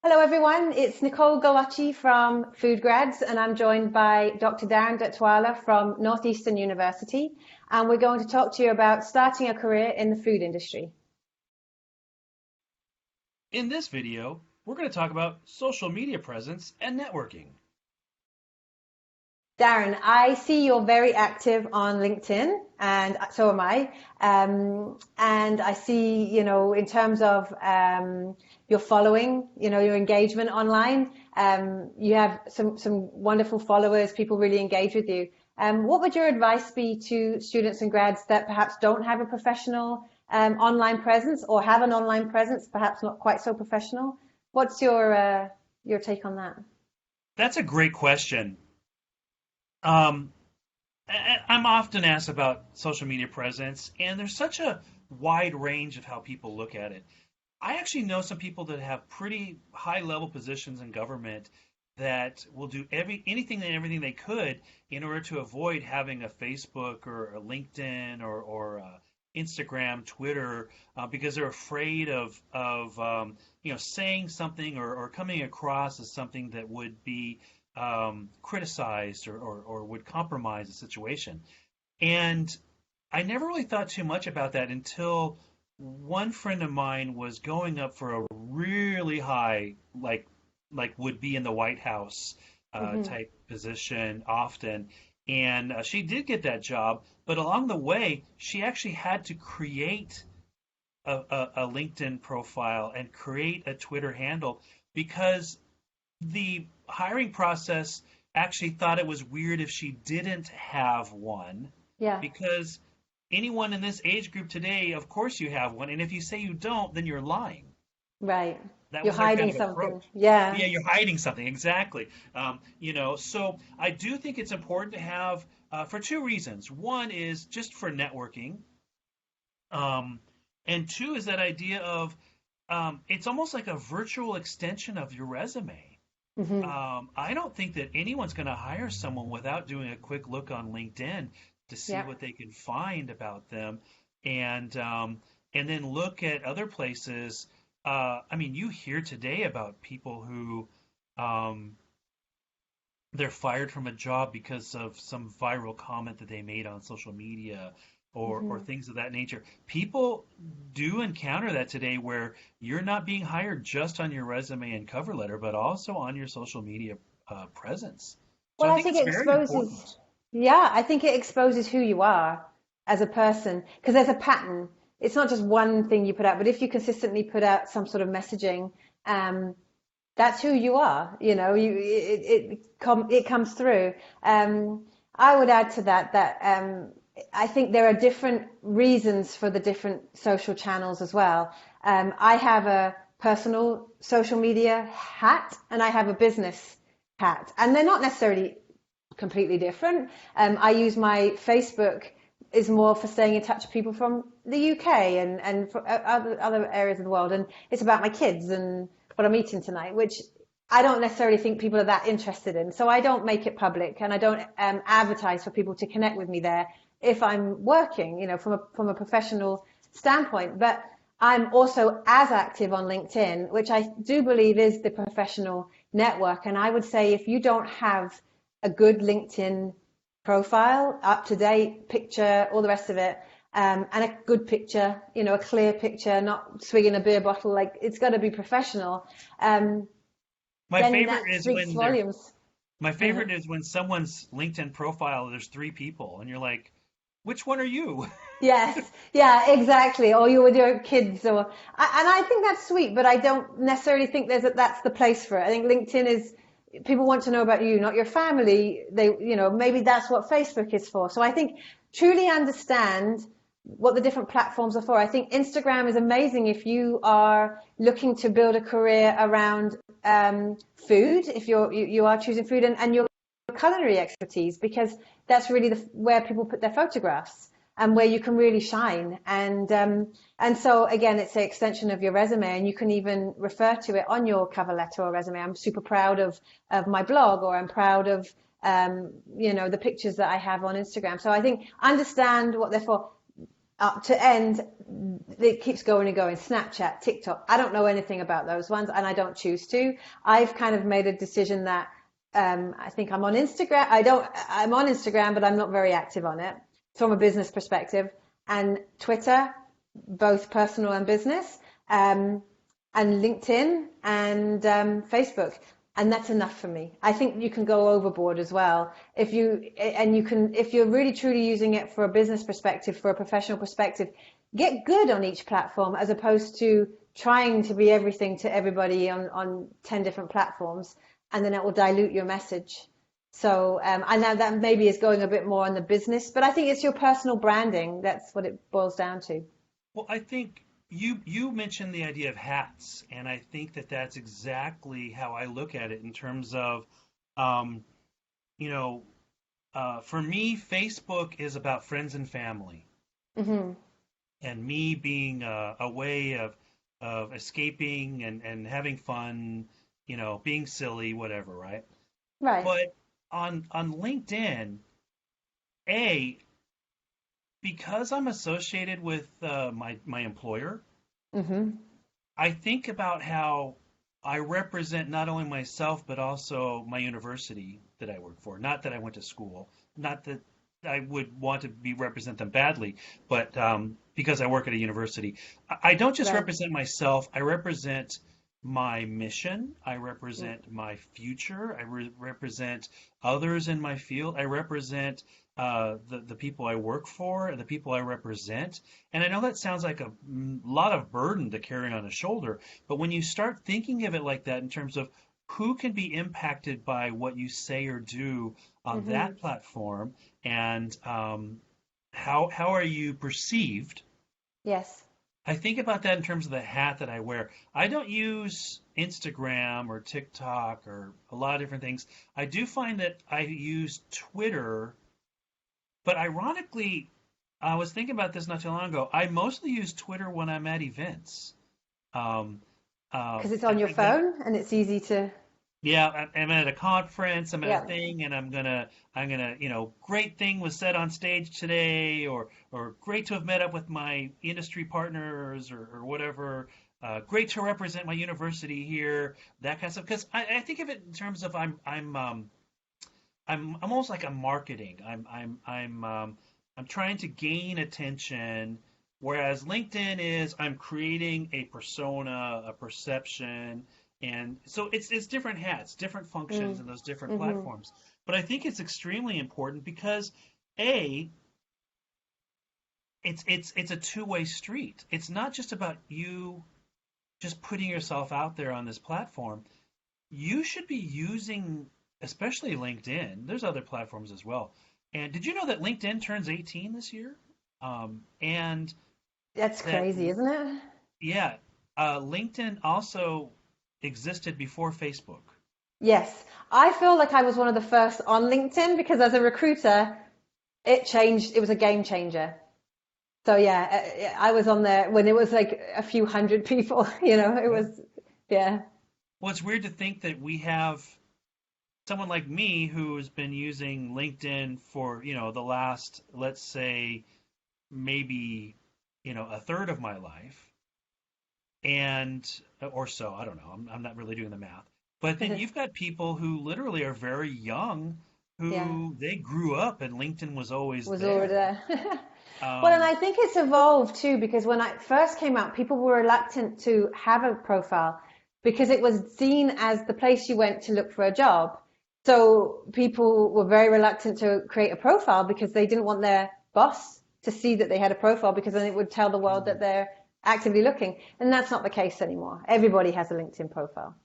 Hello everyone, it's Nicole Galacci from FoodGrads and I'm joined by Dr. Darren Dutwala from Northeastern University, and we're going to talk to you about starting a career in the food industry. In this video, we're going to talk about social media presence and networking. Darren, I see you're very active on LinkedIn, and so am I. And I see, in terms of your following, your engagement online, you have some wonderful followers. People really engage with you. What would your advice be to students and grads that perhaps don't have a professional online presence, or have an online presence, perhaps not quite so professional? What's your take on that? That's a great question. Um, I'm often asked about social media presence, and there's such a wide range of how people look at it. I actually know some people that have pretty high level positions in government that will do anything and everything they could in order to avoid having a Facebook or a LinkedIn or Instagram, Twitter, because they're afraid of saying something or coming across as something that would be criticized or would compromise the situation. And I never really thought too much about that until one friend of mine was going up for a really high, like would be in the White House Hmm. type position often. And she did get that job, but along the way, she actually had to create a LinkedIn profile and create a Twitter handle because the hiring process actually thought it was weird if she didn't have one, Yeah, because anyone in this age group today, of course you have one, and if you say you don't, then you're lying. right. That You're was their kind hiding of something. approach. Yeah. Yeah, you're hiding something, exactly. So I do think it's important to have, for two reasons. One is just for networking, um, and two is that idea of it's almost like a virtual extension of your resume. Hmm. I don't think that anyone's going to hire someone without doing a quick look on LinkedIn to see Yeah. what they can find about them, and then look at other places. I mean, you hear today about people who um, they're fired from a job because of some viral comment that they made on social media or Hmm. things of that nature. People do encounter that today where you're not being hired just on your resume and cover letter, but also on your social media presence. So Well, I I think think it's it very important. exposes, yeah, I think it exposes who you are as a person because there's a pattern. It's not just one thing you put out, but if you consistently put out some sort of messaging, um, that's who you are. It comes through. I would add to that I think there are different reasons for the different social channels as well. I have a personal social media hat and I have a business hat, and they're not necessarily completely different. I use my Facebook is more for staying in touch with people from the UK and from other areas of the world, and it's about my kids and what I'm eating tonight, which I don't necessarily think people are that interested in. So I don't make it public, and I don't advertise for people to connect with me there if I'm working, from a professional standpoint. But I'm also as active on LinkedIn, which I do believe is the professional network. And I would say if you don't have a good LinkedIn profile, up to date picture, all the rest of it, and a good picture, a clear picture, not swigging a beer bottle, like it's got to be professional. Um, My then favorite that is speaks when they're volumes. My favorite is when someone's LinkedIn profile, there's three people, and you're like, which one are you? Yes, yeah, exactly. Or you were doing kids, and I think that's sweet, but I don't necessarily think that's the place for it. I think LinkedIn is people want to know about you, not your family. Maybe that's what Facebook is for. So I think truly understand what the different platforms are for. I think Instagram is amazing if you are looking to build a career around food, if you are choosing food and your culinary expertise, because that's really where people put their photographs and where you can really shine. And so again, it's an extension of your resume, and you can even refer to it on your cover letter or resume. I'm super proud of my blog, or I'm proud of the pictures that I have on Instagram. So I think understand what they're for. up to end, it keeps going and going. Snapchat, TikTok. I don't know anything about those ones, and I don't choose to. I've kind of made a decision that I think I'm on Instagram. I'm on Instagram, but I'm not very active on it from a business perspective. And Twitter, both personal and business, and LinkedIn and Facebook. And that's enough for me. I think you can go overboard as well. If you're really truly using it for a business perspective, for a professional perspective, get good on each platform as opposed to trying to be everything to everybody on 10 different platforms, and then it will dilute your message. So, I know that maybe is going a bit more on the business, but I think it's your personal branding. That's what it boils down to. Well, I think you mentioned the idea of hats, and I think that that's exactly how I look at it in terms of, um, you know, for me, Facebook is about friends and family, Hmm. and me being a way of escaping and having fun, being silly, whatever, right? Right. But on LinkedIn, a because I'm associated with my employer, Hmm. I think about how I represent not only myself but also my university that I work for. Not that I went to school, not that I would want to be represent them badly, but because I work at a university, I don't just Right. represent myself. I represent my mission. I represent my future. I represent others in my field. I represent the people I work for, the people I represent. And I know that sounds like a lot of burden to carry on a shoulder, but when you start thinking of it like that in terms of who can be impacted by what you say or do on Hmm. that platform, and how are you perceived? Yes. I think about that in terms of the hat that I wear. I don't use Instagram or TikTok or a lot of different things. I do find that I use Twitter, but ironically, I was thinking about this not too long ago. I mostly use Twitter when I'm at events. Um, Because it's on and your I'm gonna, phone and it's easy to, yeah, I'm at a conference. I'm at a yeah. thing, and I'm gonna, great thing was said on stage today, or great to have met up with my industry partners, or whatever. Great to represent my university here, that kind of stuff. Because I think of it in terms of I'm almost like I'm marketing. I'm trying to gain attention, whereas LinkedIn is I'm creating a persona, a perception, and so it's different hats, different functions Mm. in those different Hmm. platforms. But I think it's extremely important because a it's a two-way street. It's not just about you just putting yourself out there on this platform. You should be using, especially LinkedIn. There's other platforms as well. And did you know that LinkedIn turns 18 this year? And That's that, crazy, isn't it? yeah, LinkedIn also existed before Facebook. Yes. I feel like I was one of the first on LinkedIn because as a recruiter, it changed. It was a game changer. So yeah, I was on there when it was like a few hundred people, it Yeah. was, yeah, Well, it's weird to think that we have someone like me who's been using LinkedIn for, the last, let's say, maybe, a third of my life, and or so. I don't know. I'm not really doing the math. But then you've got people who literally are very young, yeah, who they grew up and LinkedIn was always was already there. there. Well, and Um, I think it's evolved too because when I first came out, people were reluctant to have a profile because it was seen as the place you went to look for a job. So people were very reluctant to create a profile because they didn't want their boss to see that they had a profile because then it would tell the world that they're actively looking. And that's not the case anymore. Everybody has a LinkedIn profile.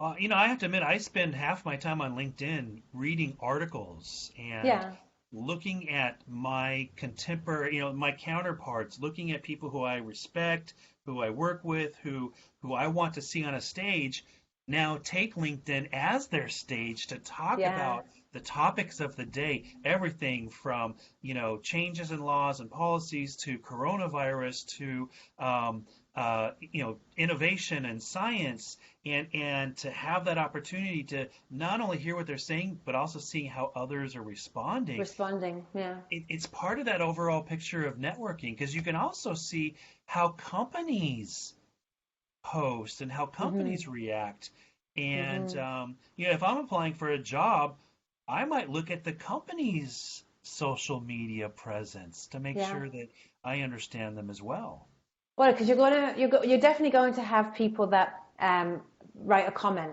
I have to admit, I spend half my time on LinkedIn reading articles and Yeah. looking at my contemporary, my counterparts, looking at people who I respect, who I work with, who I want to see on a stage. Now take LinkedIn as their stage to talk Yeah. about the topics of the day, everything from, changes in laws and policies to coronavirus to innovation and science, and to have that opportunity to not only hear what they're saying, but also seeing how others are responding. Responding, yeah. It's part of that overall picture of networking, because you can also see how companies post and how Hmm. companies react. And Hmm. if I'm applying for a job, I might look at the company's social media presence to make Yeah. sure that I understand them as well. Well, because you're definitely going to have people that write a comment,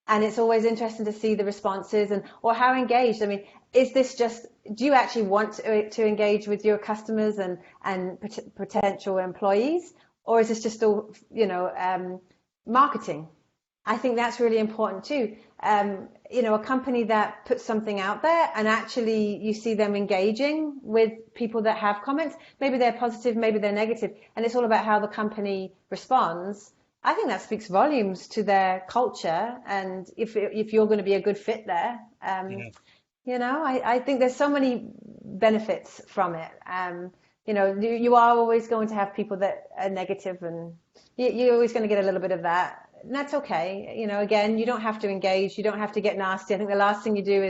and it's always interesting to see the responses and or how engaged. I mean, is this just do you actually want to engage with your customers and potential employees, or is this just all marketing? I think that's really important too. A company that puts something out there and actually you see them engaging with people that have comments, maybe they're positive, maybe they're negative, and it's all about how the company responds. I think that speaks volumes to their culture and if you're going to be a good fit there. Yeah, I think there's so many benefits from it. You are always going to have people that are negative and you're always going to get a little bit of that. And that's okay. Again, you don't have to engage. You don't have to get nasty. I think the last thing you do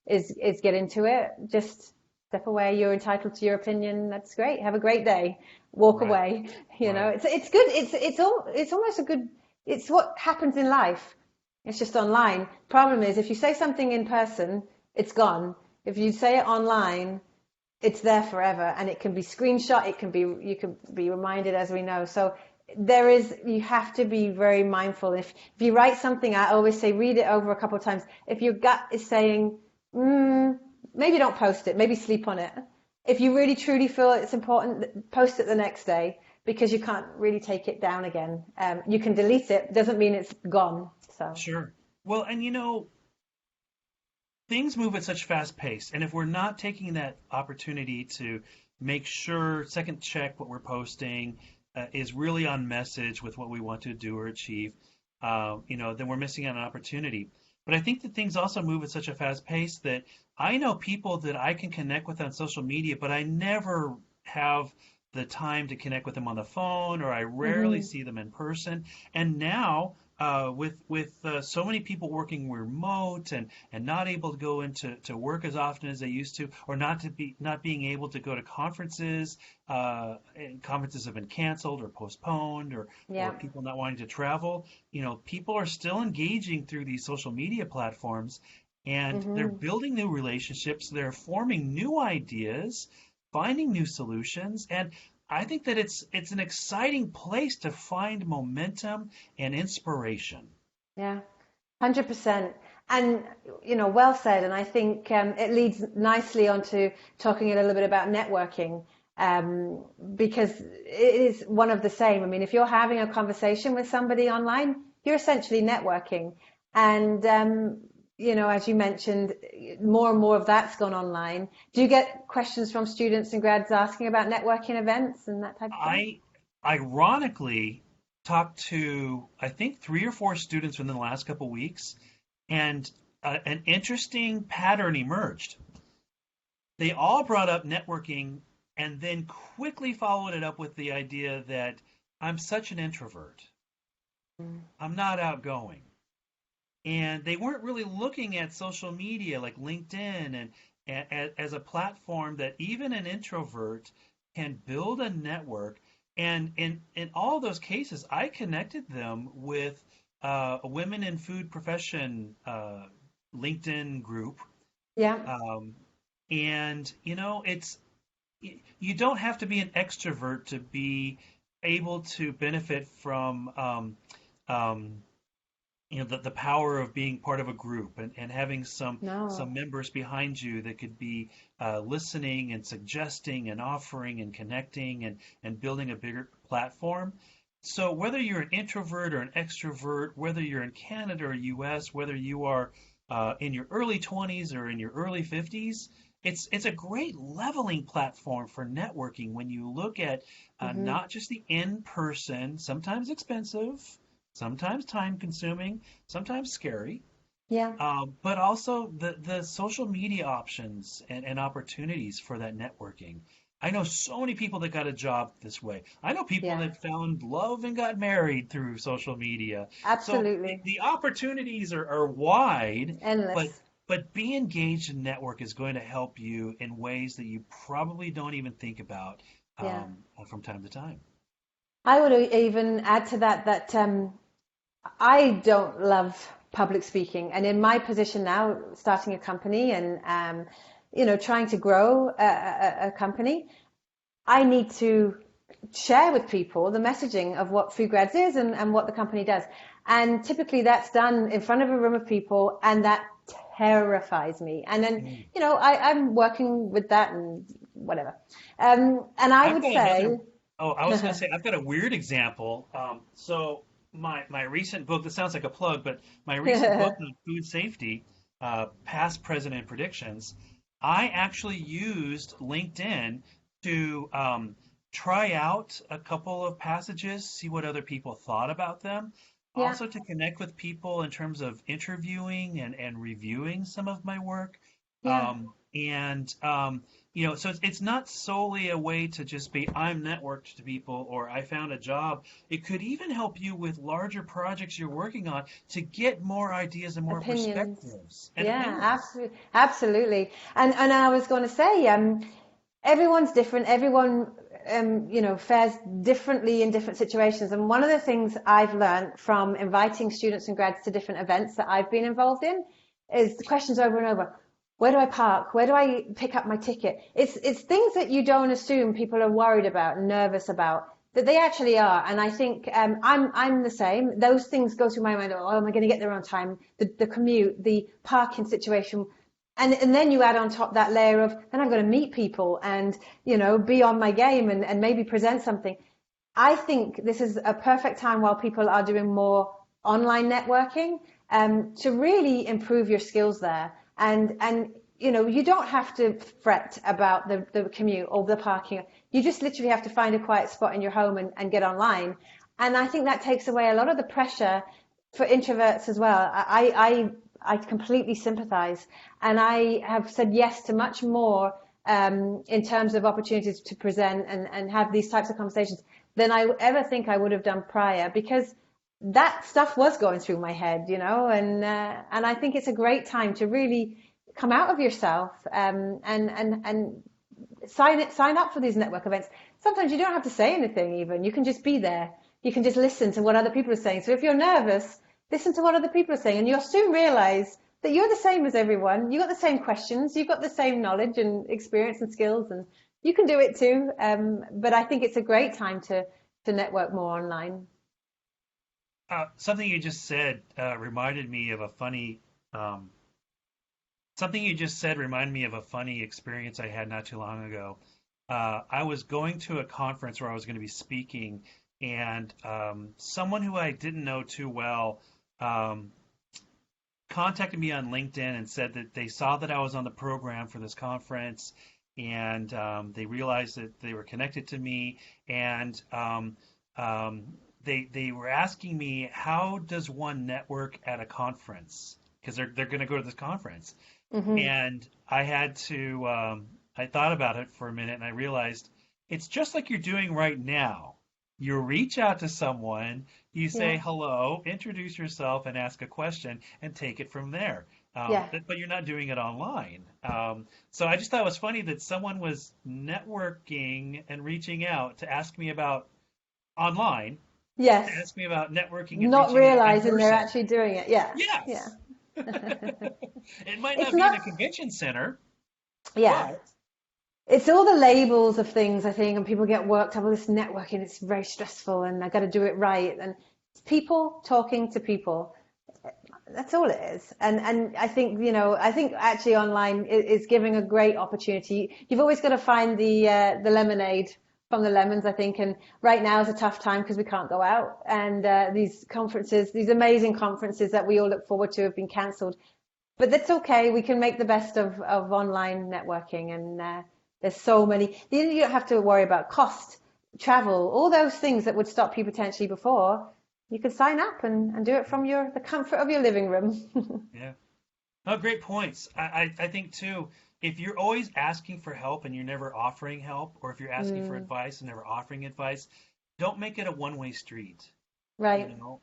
is get into it. Just step away. You're entitled to your opinion. That's great. Have a great day. Walk right, away. right. It's good. It's almost a good. It's what happens in life. It's just online. Problem is, if you say something in person, it's gone. If you say it online, it's there forever and it can be screenshot, you can be reminded as we know. So you have to be very mindful. If you write something, I always say read it over a couple of times. If your gut is saying, maybe don't post it, maybe sleep on it. If you really truly feel it's important, post it the next day because you can't really take it down again. You can delete it, doesn't mean it's gone. So Sure. Well, and things move at such fast pace, and if we're not taking that opportunity to make sure, second check what we're posting is really on message with what we want to do or achieve, then we're missing out on an opportunity. But I think that things also move at such a fast pace that I know people that I can connect with on social media, but I never have the time to connect with them on the phone, or I rarely hmm see them in person. And now, with so many people working remote and not able to go into to work as often as they used to, or not being able to go to conferences, and conferences have been canceled or postponed, or yeah. people not wanting to travel. People are still engaging through these social media platforms, and they're hmm building new relationships. They're forming new ideas, finding new solutions, and I think that it's an exciting place to find momentum and inspiration. Yeah. 100%. And, well said. And I think it leads nicely onto talking a little bit about networking because it is one of the same. I mean, if you're having a conversation with somebody online, you're essentially networking. And, as you mentioned, more and more of that's gone online. Do you get questions from students and grads asking about networking events and that type of thing? I ironically talked to, I think, three or four students within the last couple of weeks, and an interesting pattern emerged. They all brought up networking and then quickly followed it up with the idea that I'm such an introvert. I'm not outgoing. And they weren't really looking at social media like LinkedIn as a platform that even an introvert can build a network. And in all those cases, I connected them with a women in food profession LinkedIn group. Yeah. Um, and you don't have to be an extrovert to be able to benefit from um, the power of being part of a group, and having some No. members behind you that could be listening and suggesting and offering and connecting and building a bigger platform. So whether you're an introvert or an extrovert, whether you're in Canada or US, whether you are in your early 20s or in your early 50s, it's a great leveling platform for networking when you look at Hmm. not just the in-person, sometimes expensive, sometimes time consuming, sometimes scary, Yeah. but also the social media options and opportunities for that networking. I know so many people that got a job this way. I know people Yeah, that found love and got married through social media. So absolutely. the opportunities are wide, but Endless. be engaged in network is going to help you in ways that you probably don't even think about Yeah. from time to time. I would even add to that that I don't love public speaking, and in my position now, starting a company and trying to grow a company, I need to share with people the messaging of what FoodGrads is and what the company does. And typically that's done in front of a room of people, and that terrifies me. And then, Mm. I'm working with that and whatever. And I I've would got another. say, Oh, I was going to say I've got a weird example. So my recent book. This sounds like a plug, but my recent book on food safety, past, present, and predictions. I actually used LinkedIn to try out a couple of passages, see what other people thought about them. yeah, Also to connect with people in terms of interviewing and reviewing some of my work. yeah. And so it's not solely a way to just be I'm networked to people or I found a job. It could even help you with larger projects you're working on to get more ideas and more Opinions. perspectives and Yeah, opinions. absolutely, absolutely. And I was going to say, everyone's different. Everyone, fares differently in different situations. And one of the things I've learned from inviting students and grads to different events that I've been involved in is the questions over and over. Where do I park? Where do I pick up my ticket? It's things that you don't assume people are worried about, nervous about, that they actually are. And I think I'm the same. Those things go through my mind. Oh, am I going to get there on time? The commute, the parking situation. And then you add on top that layer of, then I'm going to meet people and, be on my game and maybe present something. I think this is a perfect time while people are doing more online networking, to really improve your skills there. And you don't have to fret about the commute or the parking. You just literally have to find a quiet spot in your home and get online. And I think that takes away a lot of the pressure for introverts as well. I completely sympathize, and I have said yes to much more in terms of opportunities to present and have these types of conversations than I ever think I would have done prior, because that stuff was going through my head, and I think it's a great time to really come out of yourself, and sign up for these network events. Sometimes you don't have to say anything even. You can just be there. You can just listen to what other people are saying. So if you're nervous, listen to what other people are saying, and you'll soon realize that you're the same as everyone. You got the same questions, you've got the same knowledge and experience and skills, and you can do it too. But I think it's a great time to network more online. Something you just said reminded me of a funny. Something you just said reminded me of a funny experience I had not too long ago. I was going to a conference where I was going to be speaking, and someone who I didn't know too well um, contacted me on LinkedIn and said that they saw that I was on the program for this conference, and they realized that they were connected to me, and they were asking me how does one network at a conference because they're going to go to this conference, Hmm. and I had to I thought about it for a minute and I realized it's just like you're doing right now. You reach out to someone, you say Yeah, hello, introduce yourself, and ask a question, and take it from there. yeah, But you're not doing it online. So I just thought it was funny that someone was networking and reaching out to ask me about online, to yes. ask me about networking and Not reaching out in realizing they're person. actually doing it. Yeah, yeah. Yes. It might It's not be in not. a convention center, but Yeah, it's all the labels of things, I think, and people get worked up with this networking. It's very stressful, and I got to do it right. And it's people talking to people. That's all it is. And I think actually online is giving a great opportunity. You've always got to find the lemonade from the lemons, I think. And right now is a tough time because we can't go out, and these conferences, these amazing conferences that we all look forward to, have been cancelled. But that's okay. We can make the best of online networking, and there's so many. You don't have to worry about cost, travel, all those things that would stop you potentially before. You can sign up and do it from the comfort of your living room. yeah. Oh, great points. I think too. if you're always asking for help and you're never offering help, or if you're asking for Mm, advice and never offering advice, don't make it a one-way street. You right, know,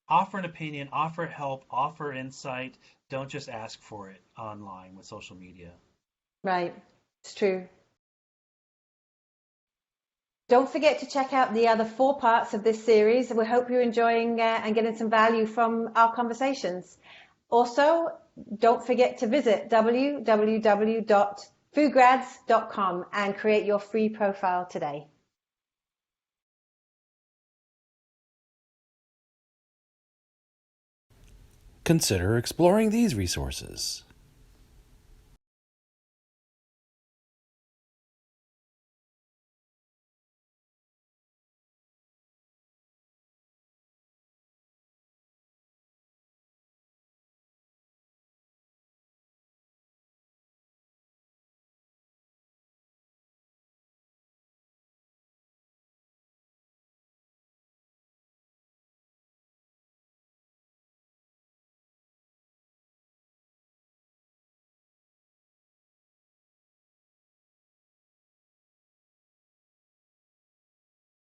offer an opinion, offer help, offer insight. Don't just ask for it online with social media. right. It's true. Don't forget to check out the other 4 parts of this series. We hope you're enjoying and getting some value from our conversations. Also, don't forget to visit www.foodgrads.com and create your free profile today. Consider exploring these resources.